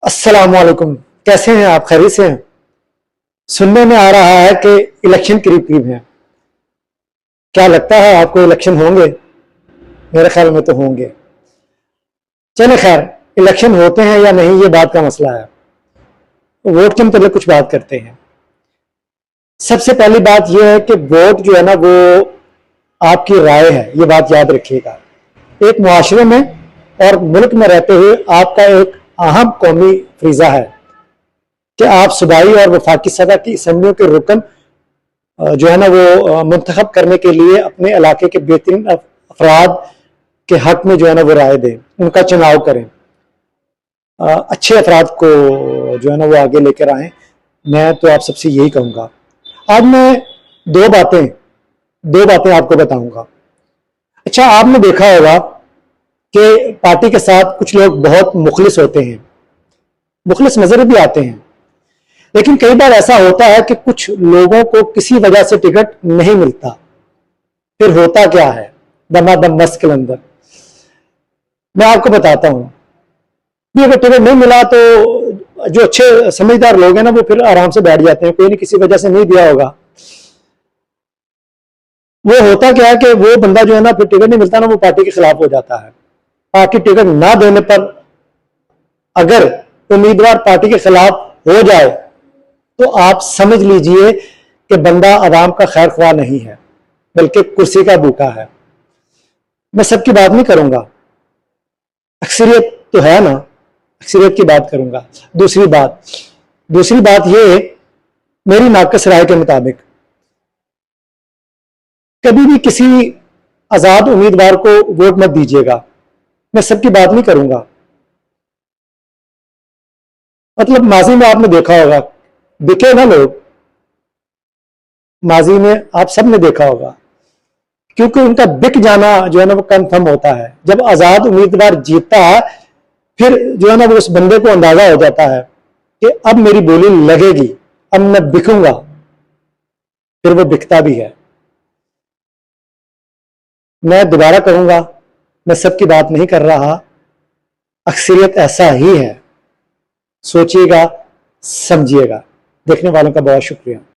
अस्सलाम वालेकुम। कैसे हैं आप? खैरियत से हैं? सुनने में आ रहा है कि इलेक्शन करीब करीब है। क्या लगता है आपको इलेक्शन होंगे? मेरे ख्याल में तो होंगे। चले खैर, इलेक्शन होते हैं या नहीं ये बात का मसला है। वोट के मतलब कुछ बात करते हैं। सबसे पहली बात यह है कि वोट जो है ना वो आपकी राय है, ये बात याद रखिएगा। एक मुआशरे में और मुल्क में रहते हुए आपका एक अहम कौमी फरीजा है कि आप सूबाई और वफाकी सतह की असम्बलियों के रुकन जो है ना वो मुंतखब करने के लिए अपने इलाके के बेहतरीन अफराद के हक में जो है ना वो राय दें, उनका चुनाव करें, अच्छे अफराद को जो है ना वो आगे लेकर आए। मैं तो आप सबसे यही कहूँगा। आज मैं दो बातें आपको बताऊंगा। अच्छा, आपने देखा होगा कि पार्टी के साथ कुछ लोग बहुत मुखलिस होते हैं, मुखलिस नजर भी आते हैं, लेकिन कई बार ऐसा होता है कि कुछ लोगों को किसी वजह से टिकट नहीं मिलता। फिर होता क्या है दमादम मस्क के अंदर, मैं आपको बताता हूं। भी अगर टिकट नहीं मिला तो जो अच्छे समझदार लोग हैं ना वो फिर आराम से बैठ जाते हैं, कोई नहीं किसी वजह से नहीं दिया होगा। वो होता क्या है कि वो बंदा जो है ना फिर टिकट नहीं मिलता ना वो पार्टी के खिलाफ हो जाता है। पार्टी टिकट ना देने पर अगर उम्मीदवार पार्टी के खिलाफ हो जाए तो आप समझ लीजिए कि बंदा आवाम का खैर ख्वाह नहीं है, बल्कि कुर्सी का भूखा है। मैं सबकी बात नहीं करूंगा, अक्सरियत तो है ना, अक्सरियत की बात करूंगा। दूसरी बात यह, मेरी नाकस राय के मुताबिक कभी भी किसी आजाद उम्मीदवार को वोट मत दीजिएगा। मैं सबकी बात नहीं करूंगा। मतलब माजी में आपने देखा होगा, बिके ना लोग, माजी में आप सब ने देखा होगा, क्योंकि उनका बिक जाना जो है ना वो कंफर्म होता है। जब आजाद उम्मीदवार जीतता है फिर जो है ना वो उस बंदे को अंदाजा हो जाता है कि अब मेरी बोली लगेगी, अब मैं बिकूंगा, फिर वो बिकता भी है। मैं दोबारा कहूंगा, मैं सबकी बात नहीं कर रहा, अक्सरियत ऐसा ही है। सोचिएगा, समझिएगा। देखने वालों का बहुत शुक्रिया।